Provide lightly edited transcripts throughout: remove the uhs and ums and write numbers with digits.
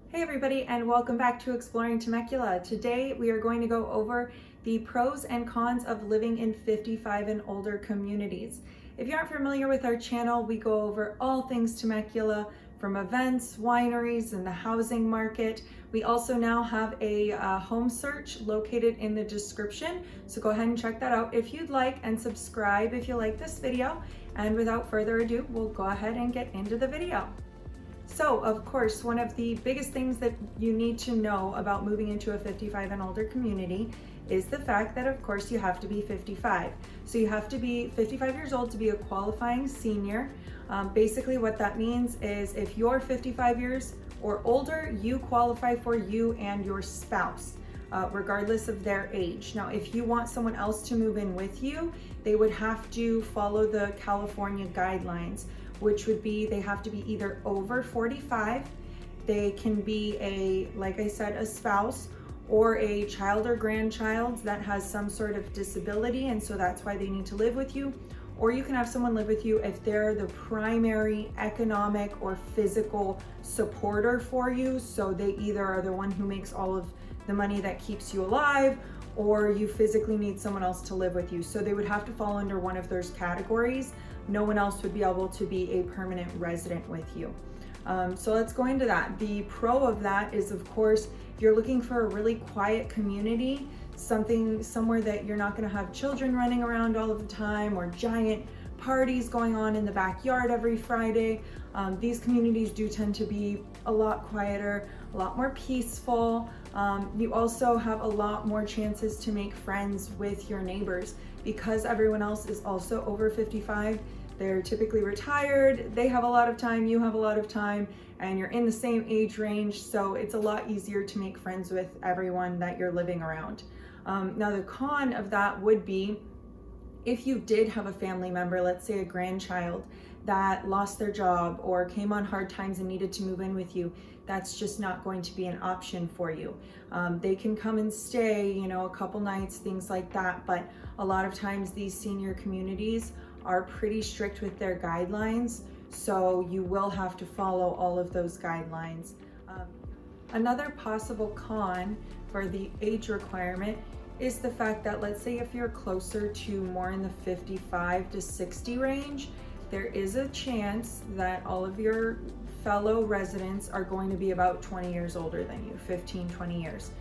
Hey everybody, and welcome back to Exploring Temecula. Today we are going to go over the pros and cons of living in 55 and older communities. If you aren't familiar with our channel, we go over all things Temecula, from events, wineries, and the housing market. We also now have a home search located in the description, so go ahead and check that out if you'd like, and subscribe if you like this video. And without further ado, we'll go ahead and get into the video. So, of course, one of the biggest things that you need to know about moving into a 55 and older community is the fact that, of course, you have to be 55. So you have to be 55 years old to be a qualifying senior. Basically, what that means is if you're 55 years or older, you qualify for you and your spouse, regardless of their age. Now, if you want someone else to move in with you, they would have to follow the California guidelines, which would be they have to be either over 45, they can be like I said, a spouse, or a child or grandchild that has some sort of disability, and so that's why they need to live with you. Or you can have someone live with you if they're the primary economic or physical supporter for you. So they either are the one who makes all of the money that keeps you alive, or you physically need someone else to live with you. So they would have to fall under one of those categories. No one else would be able to be a permanent resident with you. So let's go into that. The pro of that is, of course, if you're looking for a really quiet community, somewhere that you're not going to have children running around all of the time or giant parties going on in the backyard every Friday. These communities do tend to be a lot quieter, a lot more peaceful. You also have a lot more chances to make friends with your neighbors because everyone else is also over 55. They're typically retired, they have a lot of time, you have a lot of time, and you're in the same age range, so it's a lot easier to make friends with everyone that you're living around. Now the con of that would be if you did have a family member, let's say a grandchild, that lost their job or came on hard times and needed to move in with you, that's just not going to be an option for you. They can come and stay, a couple nights, things like that, but a lot of times these senior communities are pretty strict with their guidelines, so you will have to follow all of those guidelines. Another possible con for the age requirement is the fact that, let's say if you're closer to more in the 55 to 60 range, there is a chance that all of your fellow residents are going to be about 20 years older than you, 15, 20 years.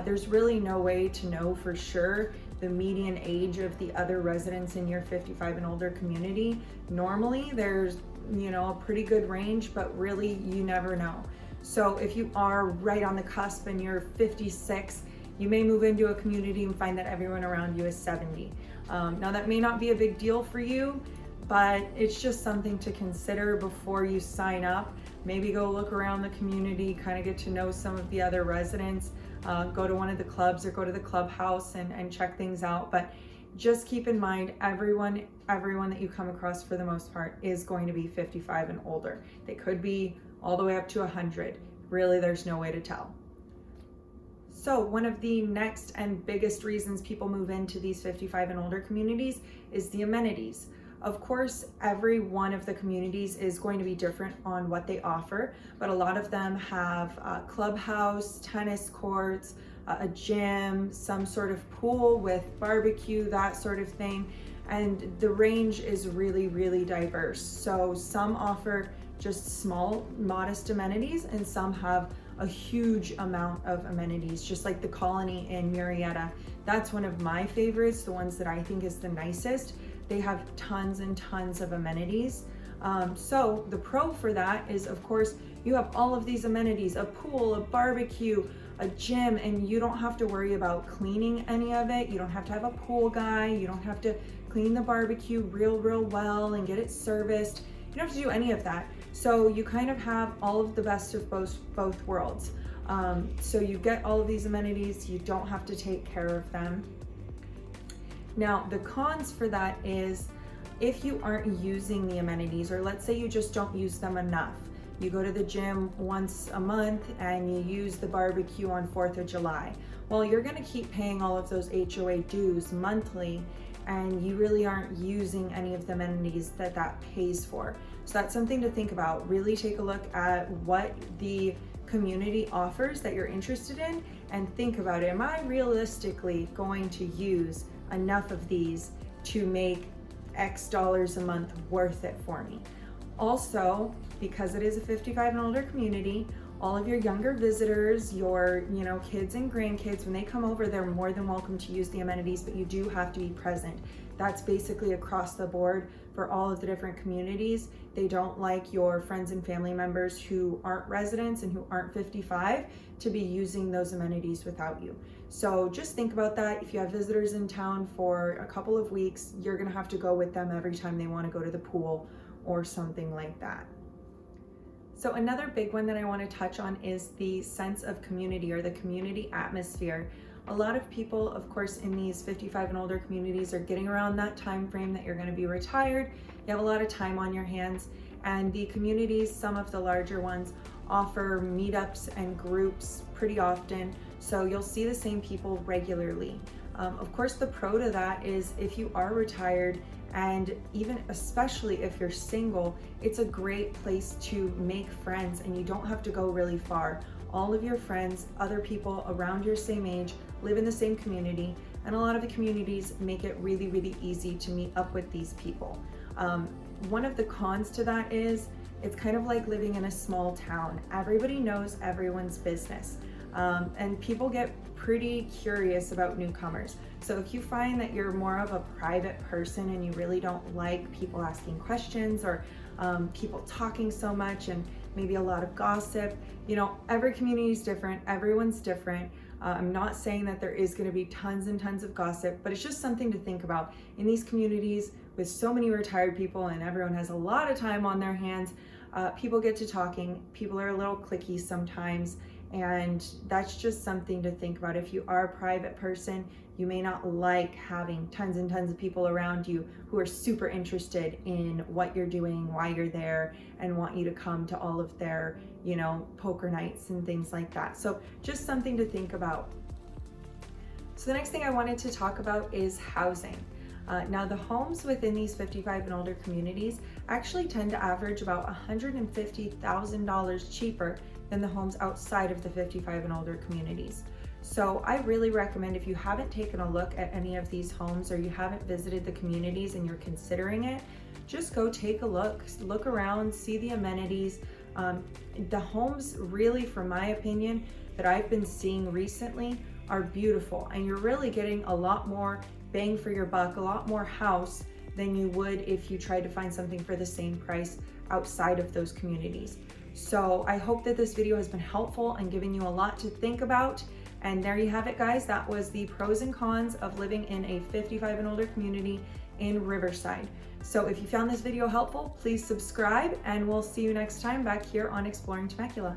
There's really no way to know for sure the median age of the other residents in your 55 and older community. Normally there's, a pretty good range, but really you never know. So if you are right on the cusp and you're 56, you may move into a community and find that everyone around you is 70. Now that may not be a big deal for you, but it's just something to consider before you sign up. Maybe go look around the community, kind of get to know some of the other residents, go to one of the clubs or go to the clubhouse and check things out. But just keep in mind, everyone that you come across for the most part is going to be 55 and older. They could be all the way up to 100. Really, there's no way to tell. So one of the next and biggest reasons people move into these 55 and older communities is the amenities. Of course, every one of the communities is going to be different on what they offer, but a lot of them have a clubhouse, tennis courts, a gym, some sort of pool with barbecue, that sort of thing. And the range is really, really diverse. So some offer just small, modest amenities, and some have a huge amount of amenities, just like the Colony in Murrieta. That's one of my favorites, the ones that I think is the nicest. They have tons and tons of amenities. So the pro for that is, of course, you have all of these amenities, a pool, a barbecue, a gym, and you don't have to worry about cleaning any of it. You don't have to have a pool guy. You don't have to clean the barbecue real well and get it serviced. You don't have to do any of that. So you kind of have all of the best of both worlds. So you get all of these amenities, you don't have to take care of them. Now, the cons for that is if you aren't using the amenities, or let's say you just don't use them enough. You go to the gym once a month and you use the barbecue on 4th of July. Well, you're gonna keep paying all of those HOA dues monthly, and you really aren't using any of the amenities that pays for. So that's something to think about. Really take a look at what the community offers that you're interested in and think about it. Am I realistically going to use enough of these to make X dollars a month worth it for me? Also, because it is a 55 and older community, all of your younger visitors, your kids and grandkids, when they come over, they're more than welcome to use the amenities, but you do have to be present. That's basically across the board for all of the different communities. They don't like your friends and family members who aren't residents and who aren't 55 to be using those amenities without you. So just think about that. If you have visitors in town for a couple of weeks, you're gonna have to go with them every time they wanna go to the pool or something like that. So another big one that I want to touch on is the sense of community or the community atmosphere. A lot of people, of course, in these 55 and older communities are getting around that time frame that you're going to be retired. You have a lot of time on your hands, and the communities, some of the larger ones, offer meetups and groups pretty often, so you'll see the same people regularly. Of course, the pro to that is if you are retired, and even especially if you're single, it's a great place to make friends and you don't have to go really far. All of your friends, other people around your same age, live in the same community, and a lot of the communities make it really, really easy to meet up with these people. One of the cons to that is it's kind of like living in a small town. Everybody knows everyone's business, and people get pretty curious about newcomers. So if you find that you're more of a private person and you really don't like people asking questions or people talking so much and maybe a lot of gossip, every community is different, everyone's different. I'm not saying that there is going to be tons and tons of gossip, but it's just something to think about. In these communities with so many retired people and everyone has a lot of time on their hands, people get to talking, people are a little cliquey sometimes, and that's just something to think about. If you are a private person, you may not like having tons and tons of people around you who are super interested in what you're doing, why you're there, and want you to come to all of their, poker nights and things like that. So just something to think about. So the next thing I wanted to talk about is housing. Now the homes within these 55 and older communities actually tend to average about $150,000 cheaper than the homes outside of the 55 and older communities. So I really recommend, if you haven't taken a look at any of these homes or you haven't visited the communities and you're considering it, just go take a look around, see the amenities. The homes really, from my opinion, that I've been seeing recently are beautiful, and you're really getting a lot more bang for your buck, a lot more house than you would if you tried to find something for the same price outside of those communities. So I hope that this video has been helpful and giving you a lot to think about. And there you have it, guys. That was the pros and cons of living in a 55 and older community in Riverside. So if you found this video helpful, please subscribe, and we'll see you next time back here on Exploring Temecula.